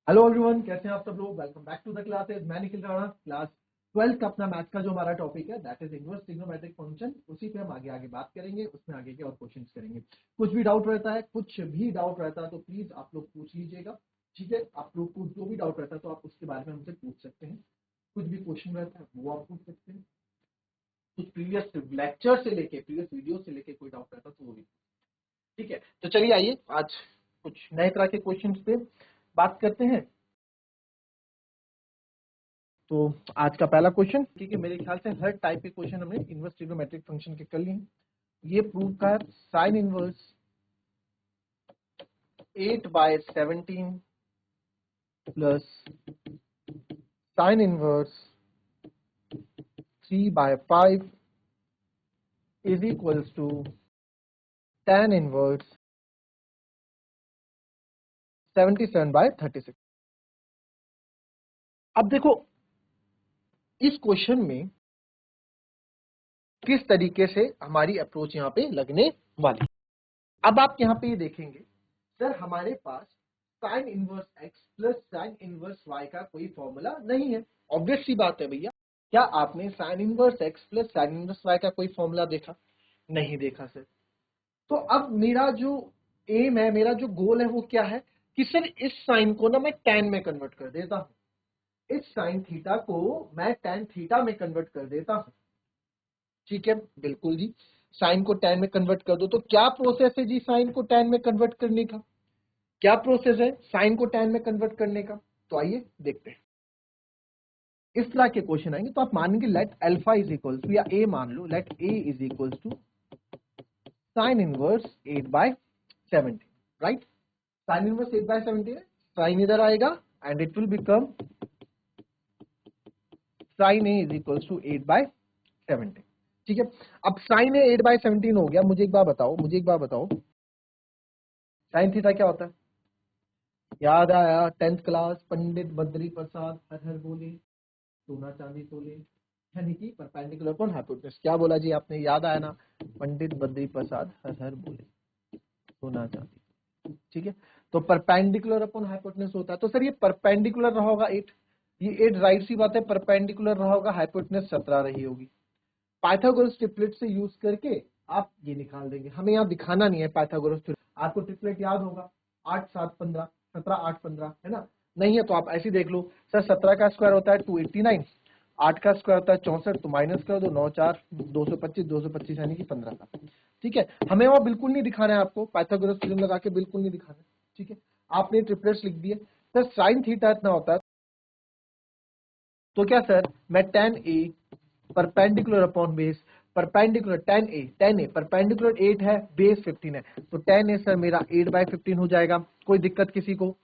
Hello everyone, कैसे हैं आप सब लोग। Welcome back to the classes. मैं निखिल राणा। क्लास 12 का अपना मैथ्स का जो हमारा टॉपिक है that is inverse trigonometric function. उसी पे हम आगे बात करेंगे, उसमें आगे के और क्वेश्चंस करेंगे। कुछ भी डाउट रहता है तो प्लीज आप लोग पूछ लीजिएगा। ठीक है, आप लोग को जो भी डाउट रहता है तो आप उसके बारे में हमसे पूछ सकते हैं। कुछ भी क्वेश्चन रहता है वो आप पूछ सकते हैं। कुछ प्रीवियस लेक्चर से लेके प्रीवियस वीडियो से लेके कोई डाउट रहता है तो वो भी। ठीक है, तो चलिए आइए आज कुछ नए तरह के क्वेश्चन पे बात करते हैं। तो आज का पहला क्वेश्चन, ठीक है, मेरे ख्याल से हर टाइप के क्वेश्चन हमने इनवर्स ट्रिग्नोमेट्रिक फंक्शन के कर लिए हैं। ये प्रूव का है sine inverse 8/17 plus sine inverse 3/5 is equals to tan inverse 77/36। अब देखो इस क्वेश्चन में किस तरीके से हमारी अप्रोच यहाँ पे लगने वाली। अब आप यहाँ पे ये देखेंगे, सर हमारे पास sine inverse x plus sine inverse y का कोई फॉर्मूला नहीं है। ऑब्वियस सी बात है भैया, क्या आपने sign inverse x plus sine inverse y का कोई फॉर्मूला देखा? नहीं देखा सर। तो अब मेरा जो एम है, मेरा जो गोल है वो क्या है कि सर इस साइन को ना मैं tan में कन्वर्ट कर देता हूं, इस साइन थीटा को मैं tan थीटा में कन्वर्ट कर देता हूं। ठीक है, बिल्कुल जी, साइन को tan में कन्वर्ट कर दो। तो क्या प्रोसेस है जी साइन को tan में कन्वर्ट करने का? क्या प्रोसेस है साइन को tan में कन्वर्ट करने का? तो आइए देखते हैं। इस तरह के क्वेश्चन आएंगे तो आप मानेंगे let alpha is equals to, या ए मान लो, let A is equals to sine inverse 8/17, right. Sine inverse 8/17 है, साइन इधर आएगा and it will become sine A is equals to 8/17। ठीक है, अब साइन ए 8/17 हो गया। मुझे एक बार बताओ साइन थीटा क्या होता है? याद आया 10th क्लास, पंडित बद्री प्रसाद हर हर बोले, सोना चांदी तोले, यानी कि परपेंडिकुलर अपॉन हाइपोटेनस। क्या बोला जी आपने? याद आया ना, पंडित बद्री प्रसाद हर हर बोले, सोना चांदी। ठीक है, तो परपेंडिकुलर अपॉन हाइपोटेनस होता है। तो सर ये परपेंडिकुलर रहा होगा 8, ये 8 राइट सी बात है, परपेंडिकुलर रहा होगा, हाइपोटेनस 17 रही होगी। पाइथागोरस ट्रिपलेट से यूज करके आप ये निकाल देंगे। हमें यहाँ दिखाना नहीं है पाइथागोरस ट्रिपलेट, आपको ट्रिपलेट याद होगा 8 7 15, 17 8 15, है ना? नहीं है तो आप ऐसे देख लो, सर 17 का स्क्वायर होता है 289, 8 का स्क्वायर होता है 64, तो माइनस कर दो, 9 4 225, 225 यानी कि 15 का। ठीक है, हमें वहां बिल्कुल नहीं दिखाना है आपको, पाइथागोरस थ्योरम लगा के बिल्कुल नहीं दिखाना है। ठीक है, आपने ट्रिपलेट्स लिख दिए। सर साइन थीटा इतना होता है, तो क्या सर मैं tan a perpendicular upon base, perpendicular tan a perpendicular 8 है, बेस 15 है, तो tan a सर मेरा 8/15 हो जाएगा। कोई दिक्कत किसी को?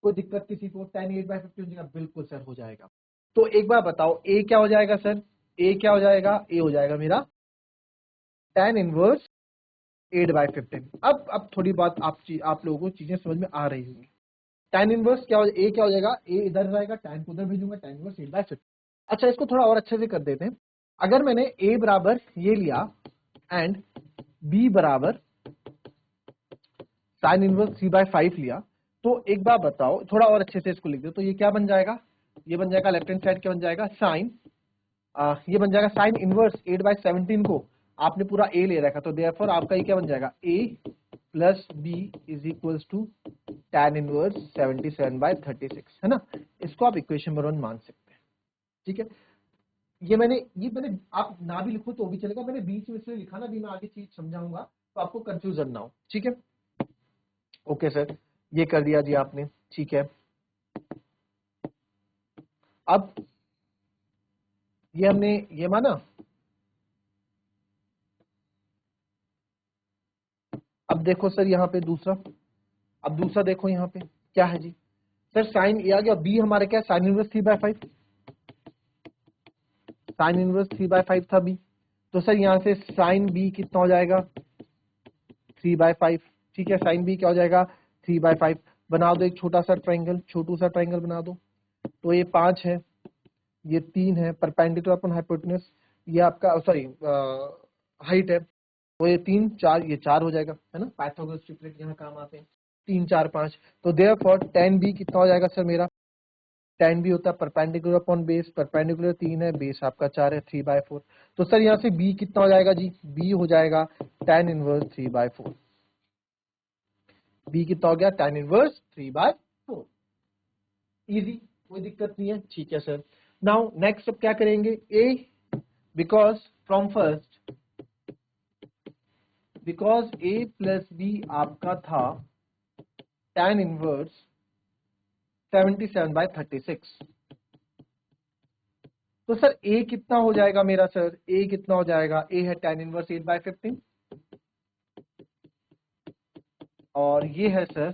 tan 8/15 हो जाएगा? बिल्कुल सर हो जाएगा। तो एक बार बताओ a क्या हो जाएगा सर? a क्या हो जाएगा? a हो जाएगा मेरा tan इनवर्स 8/15। अब थोड़ी बात आप लोगों को चीजें समझ में आ रही होंगी। tan इनवर्स क्या हो, a क्या हो जाएगा? a इधर रहेगा, tan को उधर भेजूंगा, tan इनवर्स 8/15। अच्छा, इसको थोड़ा और अच्छे से कर देते हैं। अगर मैंने a बराबर ये लिया एंड b बराबर साइन इनवर्स 3/5 लिया, तो एक बार बताओ, थोड़ा और अच्छे से इसको लिख दो, तो ये क्या बन जाएगा? ये बन जाएगा लेफ्ट हैंड साइड क्या बन जाएगा? साइन, ये बन जाएगा साइन इनवर्स 8/17 को आपने पूरा a ले रखा, तो देयरफॉर आपका ये क्या बन जाएगा? a plus b is equals to tan inverse 77/36, है ना? इसको आप इक्वेशन नंबर 1 मान सकते हैं। ठीक है, ये मैंने आप ना भी लिखो तो भी चलेगा, मैंने बीच में इसलिए लिखा ना, भी मैं आगे चीज समझाऊंगा तो आपको कंफ्यूजन ना हो। ठीक है, ओके सर, ये कर दिया जी आपने। ठीक है, अब ये हमने ये माना। अब देखो सर यहाँ पे दूसरा, अब दूसरा देखो यहाँ पे क्या है जी। सर साइन ए आ गया, बी हमारे क्या है? साइन इनवर्स 3/5, साइन इनवर्स 3/5 था बी, तो सर यहाँ से साइन बी कितना हो जाएगा? 3/5। ठीक है, साइन बी क्या हो जाएगा? 3/5। बना दो एक छोटा सा ट्राइंगल, छोटू सा ट्राइंगल बना दो। तो ये 5 है, ये 3 है, परपेंडिकुलर अपॉन हाइपोटेनस, ये आपका सॉरी हाइट है, तो ये 3 4, ये 4 हो जाएगा, है ना? पाइथागोरस ट्रिपलेट यहाँ काम आते हैं। 3 4 5, तो देयरफॉर tan b कितना हो जाएगा सर मेरा, tan b होता है परपेंडिकुलर अपॉन बेस, परपेंडिकुलर 3 है, बेस आपका 4 है, 3/4। तो सर यहाँ से b कितना हो जाएगा जी, b हो जाएगा tan इनवर्स 3/4। b कितना हो गया, tan इनवर्स 3/4। इजी, कोई दिक्कत नहीं है, ठीक है सर। नाउ नेक्स्ट अब क्या करेंगे, a because from first, because a plus b आपका था tan इनवर्स 77/36, तो सर a कितना हो जाएगा मेरा, सर a कितना हो जाएगा, a है tan इनवर्स 8/15 और ये है सर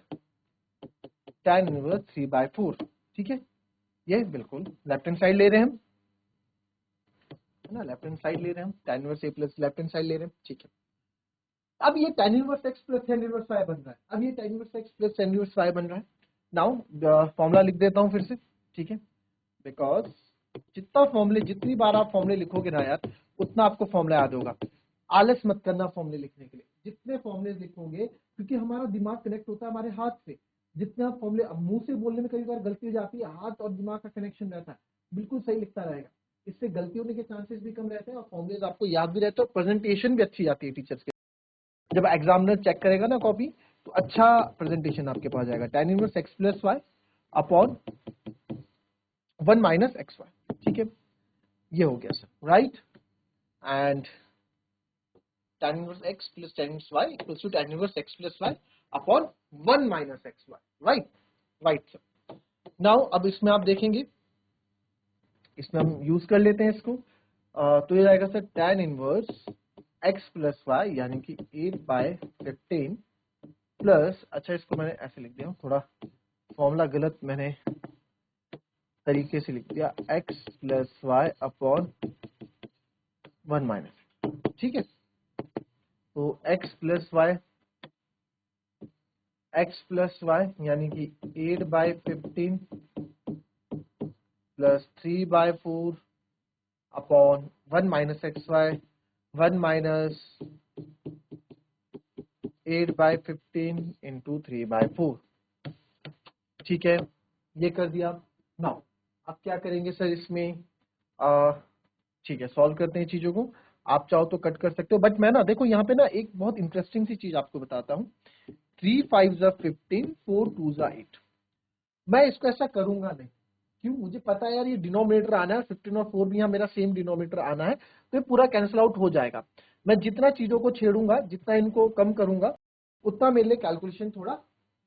tan इनवर्स 3/4। ठीक है, ये बिल्कुल लेफ्ट हैंड साइड ले रहे हैं हम, है ना, लेफ्ट हैंड साइड ले रहे हैं हम, tan inverse a plus left hand side ले रहे हैं। ठीक है, अब ये tan inverse x plus tan inverse y बन रहा है, अब ये tan inverse x plus tan inverse y बन रहा है। नाउ फॉर्मूला लिख देता हूं फिर से, ठीक है, बिकॉज जितना फॉर्मूले, जितनी बार आप फॉर्मूले लिखोगे ना यार, उतना आपको फॉर्मूला याद होगा। आलस मत करना फॉर्मूले लिखने के लिए, जितने फॉर्मूले लिखोगे, क्योंकि हमारा दिमाग कनेक्ट होता है हमारे हाथ से, जितने आप फॉर्मूले, अब मुंह से बोलने में कई बार गलती हो जाती है, हाथ और दिमाग का कनेक्शन रहता है, बिल्कुल सही लिखता रहेगा, इससे गलती होने के चांसेस भी कम रहते हैं और फॉर्मूले आपको याद भी रहते हैं और प्रेजेंटेशन भी अच्छी आती है टीचर्स के, जब एग्जामिनर चेक करेगा ना कॉपी, तो अच्छा प्रेजेंटेशन आपके पास जाएगा। tan inverse x plus y upon 1 minus x y. ठीक है, ये हो गया sir, right, and tan inverse x plus tan inverse y equals to tan inverse x plus y upon 1 minus x y, right, right sir. Now अब इसमें आप देखेंगे, इसमें हम यूज कर लेते हैं इसको, तो ये आएगा sir tan inverse x plus y यानी कि 8/15 प्लस, अच्छा इसको मैंने ऐसे लिख दिया, थोड़ा फॉर्मूला गलत मैंने तरीके से लिख दिया, x plus y upon 1 minus. ठीक है, तो x प्लस वाई यानी कि 8/15 plus 3/4 upon 1 minus x y, 1 minus 8/15 into 3/4। ठीक है, ये कर दिया। नाउ अब क्या करेंगे सर इसमें, ठीक है, सॉल्व करते हैं चीजों को, आप चाहो तो कट कर सकते हो, बट मैं ना देखो यहाँ पे ना एक बहुत इंटरेस्टिंग सी चीज आपको बताता हूँ। 3 5 15, 4 2 8, मैं इसको ऐसा करूंगा नहीं, क्यों, मुझे पता है यार ये डिनोमिनेटर आना है, 15 और 4 भी यहाँ मेरा सेम डिनोमिनेटर आना है, तो ये पूरा कैंसिल आउट हो जाएगा। मैं जितना चीजों को छेड़ूंगा, जितना इनको कम करूंगा, उतना मेरे लिए कैलकुलेशन थोड़ा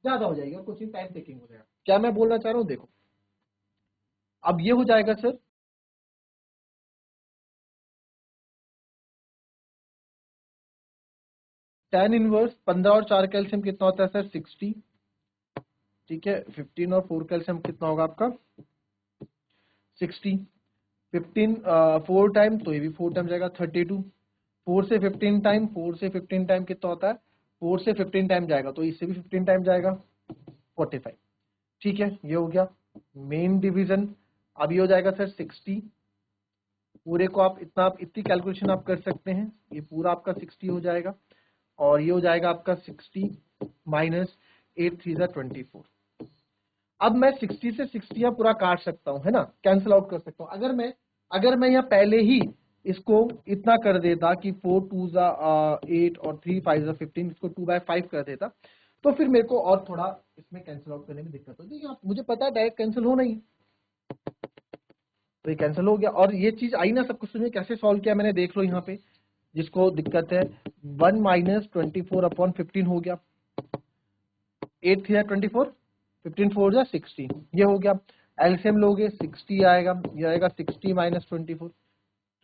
ज्यादा हो जाएगी और कुछ टाइम टेकिंग हो जाएगा। क्या मैं बोलना चाह रहा हूँ, देखो अब ये हो जाएगा सर tan इनवर्स 15 और 4 कैल्शियम कितना होता है सर 60। ठीक है, 15 और 4 कैल्शियम कितना होगा आपका 60, 15 4 टाइम, तो ये भी 4 टाइम जाएगा 32, 4 से 15 टाइम, 4 से 15 टाइम कितना होता है, 4 से 15 टाइम जाएगा, तो इससे भी 15 टाइम जाएगा 45। ठीक है, ये हो गया मेन डिवीजन। अब ये हो जाएगा सर 60, पूरे को आप इतनी कैलकुलेशन आप कर सकते हैं, ये पूरा आपका 60 हो जाएगा, और ये हो जाएगा आपका 60 माइनस 8 3 24। अब मैं 60 से 60 पूरा काट सकता हूं, है ना, कैंसिल आउट कर सकता हूं। अगर मैं यहाँ पहले ही इसको इतना कर देता कि 4 2 8 और 3 5 15, इसको 2/5 कर देता, तो फिर मेरे को और थोड़ा इसमें कैंसिल आउट करने में दिक्कत होती है। मुझे पता है डायरेक्ट कैंसिल होना ही, तो ये कैंसिल हो गया, और ये चीज आई ना सब कुछ समझ में, कैसे सॉल्व किया मैंने, देख लो यहाँ पे, जिसको दिक्कत है 1 माइनस 24 अपॉन 15 हो गया, 8 3 24, 15 4 जा 16, ये हो गया। एलसीएम लोगे 60 आएगा, ये आएगा 60 माइनस 24,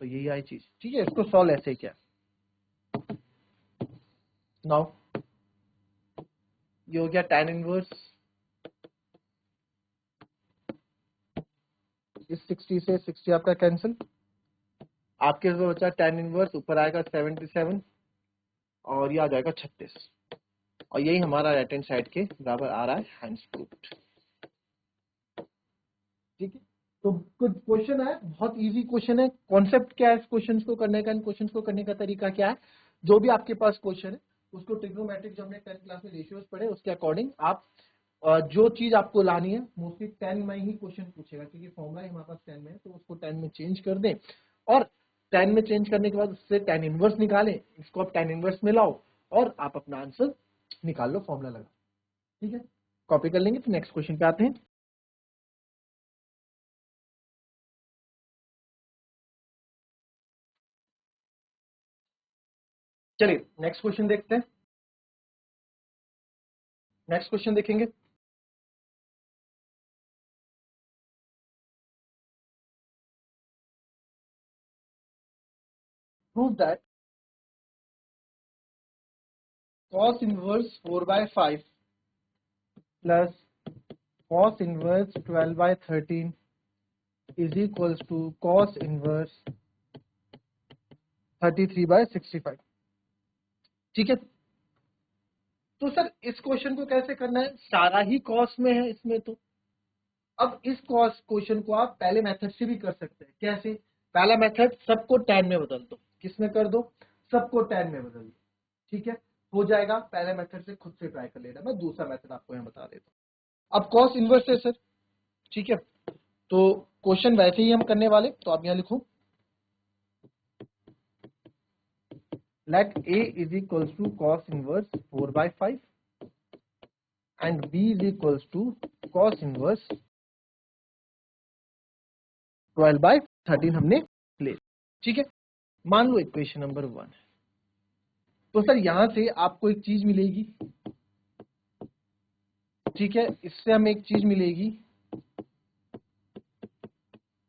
तो यही आई चीज। ठीक है, इसको सॉल्व ऐसे ही किया। नाउ ये हो गया tan इनवर्स, इस 60 से 60 आपका कैंसिल, आपके जो बचा tan इनवर्स ऊपर आएगा 77 और ये आ जाएगा 36, और यही हमारा राइट हैंड साइड के बराबर आ रहा है, हैंड्स प्रूव्ड। ठीक है, तो कुछ क्वेश्चन है, बहुत इजी क्वेश्चन है। कॉन्सेप्ट क्या है इस क्वेश्चन को करने का, इन क्वेश्चन को करने का तरीका क्या है, जो भी आपके पास क्वेश्चन है उसको ट्रिग्नोमेट्रिक जो हमने 10th क्लास में रेशियोज पढ़े उसके अकॉर्डिंग आप जो चीज आपको लानी है मोस्टली 10 में ही क्वेश्चन पूछेगा, क्योंकि फॉर्मूला हमारे पास 10 में है, तो उसको 10 में चेंज कर दें और 10 में चेंज करने के बाद उससे tan इनवर्स निकालें, इसको आप tan इनवर्स में लाओ और आप अपना आंसर निकाल लो फॉर्मूला लगा। ठीक है, कॉपी कर लेंगे। तो नेक्स्ट क्वेश्चन पे आते हैं। चलिए नेक्स्ट क्वेश्चन देखते हैं। नेक्स्ट क्वेश्चन देखेंगे। Prove that cos inverse 4/5 plus cos inverse 12/13 is equals to cos inverse 33/65। ठीक है, तो सर इस क्वेश्चन को कैसे करना है, सारा ही कॉस में है इसमें। तो अब इस कॉस क्वेश्चन को आप पहले मेथड से भी कर सकते हैं। कैसे? पहला मेथड सबको tan में बदल दो। किसमें कर दो? सबको tan में बदल दो। ठीक है, हो जाएगा। पहले मेथड से खुद से ट्राई कर लेना, मैं दूसरा मेथड आपको यहाँ बता देता हूँ। अब कॉस इनवर्स है सर, ठीक है, तो क्वेश्चन वैसे ही हम करने वाले, तो आप यहाँ लिखो let a is equals to cos inverse 4/5 and b is equals to cos inverse 12/13 हमने ले। ठीक है, मान लो इक्वेशन नंबर 1 है, तो सर यहां से आपको एक चीज मिलेगी। ठीक है, इससे हमें एक चीज मिलेगी,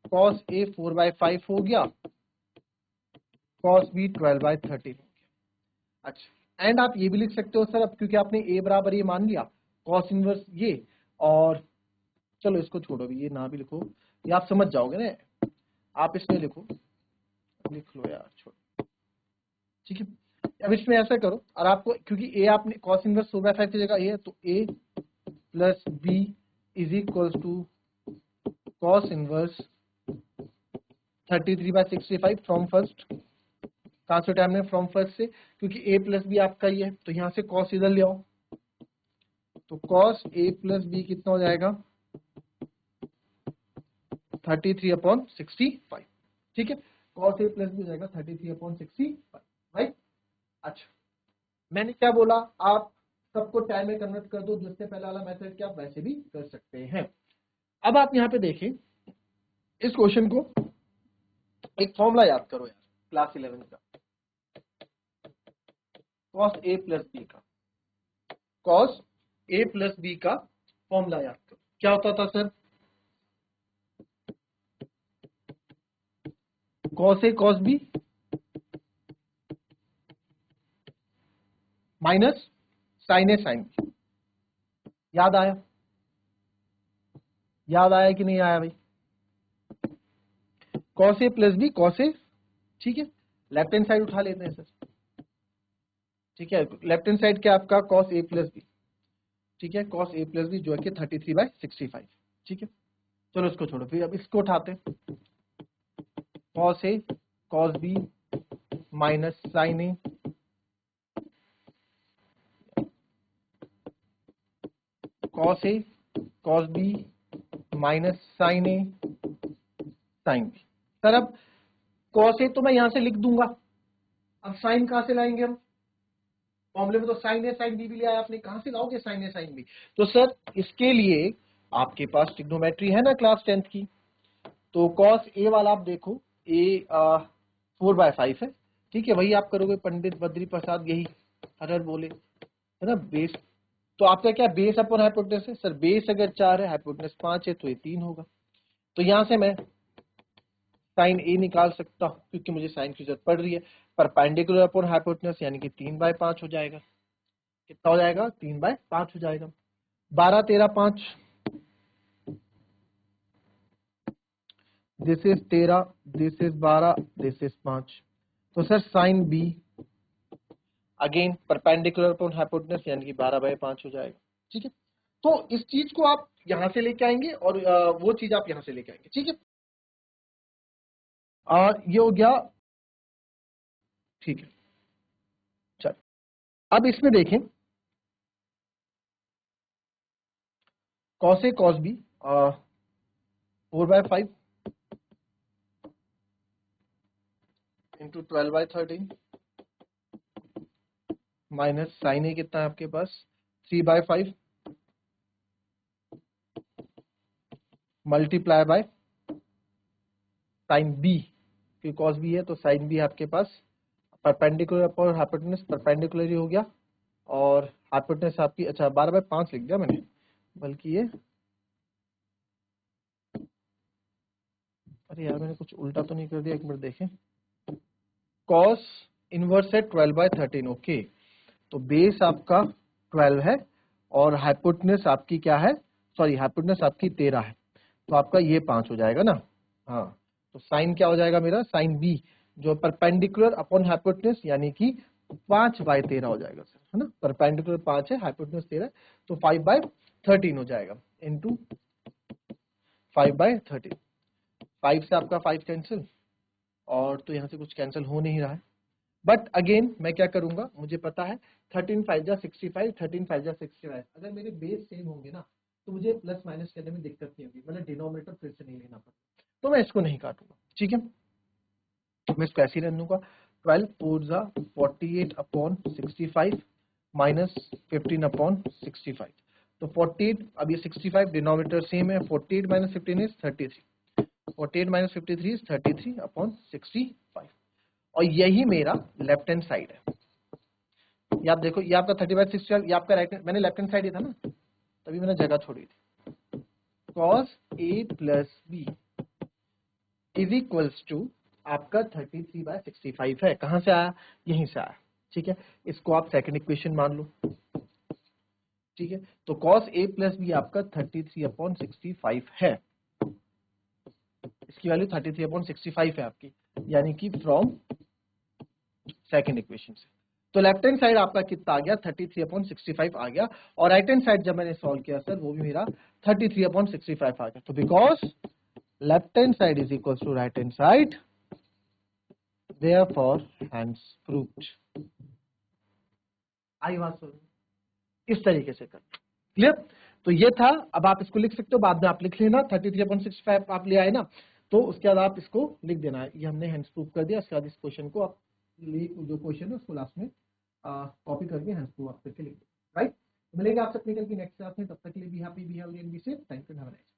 cos a 4/5 हो गया, cos b 12/13 हो गया। अच्छा, एंड आप ये भी लिख सकते हो सर, अब क्योंकि आपने a बराबर ये मान लिया, cos इनवर्स ये, और चलो इसको छोड़ो भी, ये ना भी लिखो, ये आप समझ जाओगे ना, आप इसमें लिखो, लिख लो यार, छोड़ो। ठीक है, अब इसमें ऐसा करो, और आपको क्योंकि a आपने cos इनवर्स 4/5 की जगह a है, तो a plus b is equals to cos inverse 33/65 from first. कहां से टाइम है? फ्रॉम फर्स्ट से, क्योंकि a प्लस बी आपका ही है, तो यहां से cos इधर ले आओ, तो cos a प्लस बी कितना हो जाएगा? 33/65। ठीक है, cos a प्लस बी हो जाएगा 33/65, राइट। अच्छा, मैंने क्या बोला, आप सबको टाइम में कन्वर्ट कर दो, जिससे पहला वाला मेथड क्या आप वैसे भी कर सकते हैं। अब आप यहाँ पे देखें इस क्वेश्चन को, एक फॉर्मूला याद करो यार, क्लास 11 का, cos a प्लस बी का, cos a प्लस बी का फॉर्मूला याद करो। क्या होता था sir? cos a cos b minus sin a sin b। याद आया? याद आया कि नहीं आया भाई? cos a plus b cos a, ठीक है, लेफ्ट हैंड साइड उठा लेते हैं सर। ठीक है, लेफ्ट हैंड साइड क्या आपका cos a प्लस बी, ठीक है, cos a प्लस बी जो है कि 33/65। ठीक है, चलो इसको छोड़ो, फिर अब इसको उठाते हैं, cos a cos b minus sin a cos a cos b minus sin a sin b। Sir अब cos a तो मैं यहां से लिख दूंगा, अब sin कहां से लाएंगे हम? फॉर्मूले में तो sin a sin b भी लिया है आपने, कहां से लाओगे sin a sin b? तो सर इसके लिए आपके पास ट्रिग्नोमेट्री है ना क्लास 10th की, तो cos a वाला आप देखो, a 4/5 है। ठीक है, वही आप करोगे, पंडित बद्री प्रसाद यही हर बोले, है ना, बेस। तो आपका क्या बेस अपॉन हाइपोटेनस है सर? बेस अगर 4 है, हाइपोटेनस 5 है, तो ये 3 होगा। तो यहां से मैं साइन ए निकाल सकता हूं, क्योंकि मुझे साइन की जरूरत पड़ रही है। परपेंडिकुलर अपॉन हाइपोटेनस यानी कि 3/5 हो जाएगा। कितना हो जाएगा? 3/5 हो जाएगा। 12 13 5, this is 13, this is 12, this is 5। तो sir sine B again perpendicular upon hypotenuse यानी कि 12/5 हो जाएगा। ठीक है, तो इस चीज को आप यहां से लेके आएंगे और वो चीज आप यहां से लेके आएंगे। ठीक है, ये हो गया। ठीक है, चल अब इसमें देखें cos A cos B 4/5 into 12/13 minus sine A कितना है आपके पास 3/5 मल्टीप्लाई बाय साइन बी, क्योंकि cos बी है तो साइन बी आपके पास परपेंडिकुलर अपॉन हाइपोटेनस परपेंडिकुलर ही हो गया, और हाइपोटेनस आपकी अच्छा 12/5 लिख दिया मैंने, बल्कि ये अरे यार मैंने कुछ उल्टा तो नहीं कर दिया, एक मिनट देखें। cos इनवर्स है 12/13, ओके, तो बेस आपका 12 है और हाइपोटेनस आपकी क्या है, सॉरी हाइपोटेनस आपकी 13 है, तो आपका ये 5 हो जाएगा ना। हाँ, तो साइन क्या हो जाएगा मेरा, साइन बी जो परपेंडिकुलर अपॉन हाइपोटेनस यानी कि 5/13 हो जाएगा सर, है ना, परपेंडिकुलर 5 है, हाइपोटेनस 13, तो 5/13 हो जाएगा इंटू 5/13। 5 से आपका 5 कैंसिल, और तो यहाँ से कुछ कैंसिल हो नहीं रहा है, बट अगेन मैं क्या करूंगा, मुझे पता है 13 5 जा 65, 13 5 जा 65, अगर मेरे बेस सेम होंगे ना तो मुझे प्लस माइनस करने में दिक्कत नहीं होगी, मतलब डिनोमिनेटर फिर से नहीं लेना पड़ता, तो मैं इसको नहीं काटूंगा, ठीक है, मैं इसको ऐसे ही रहने दूंगा। 12 4 जा 48/65 माइनस 15/65, तो 48, अब ये 65 डिनोमिनेटर सेम है, 48 माइनस 15 इज 33, 48 माइनस 53 इज 33/65, और यही मेरा लेफ्ट हैंड साइड है। ये आप देखो, ये आपका 30/60, ये आपका राइट, मैंने लेफ्ट हैंड साइड ही था ना, तभी मैंने जगह छोड़ी थी। cos A plus B is equals to आपका 33/65 है, कहां से आया, यहीं से आया, ठीक है, इसको आप सेकंड इक्वेशन मान लो, ठीक है, तो cos A प्लस बी आपका 33/65 है, इसकी वैल्यू 33/65 है आपकी, यानी कि फ्रॉम सेकंड इक्वेशन से। तो लेफ्ट हैंड साइड आपका कितना आ गया, 33/65 आ गया, और राइट हैंड साइड जब मैंने सॉल्व किया सर वो भी मेरा 33/65 आ गया, तो because left hand side is equal to right hand side, therefore hence proved. आई बात सुन, इस तरीके से कर, क्लियर, तो ये था। अब आप इसको लिख सकते हो, बाद में आप लिख लेना, 33/65 आप ले आए ना, तो उसके बाद आप इसको लिख देना, ये हमने हैंस प्रूव कर दिया, उसके बाद इस क्वेश्चन को आप जो क्वेश्चन है उसको लास्ट में कॉपी करके हैंस प्रूव आप करके लिख दो, राइट। मिलेंगे आपसे अपने कल की नेक्स्ट क्लास में, तब तक के लिए be happy, be healthy and be safe, thank you, have a nice day.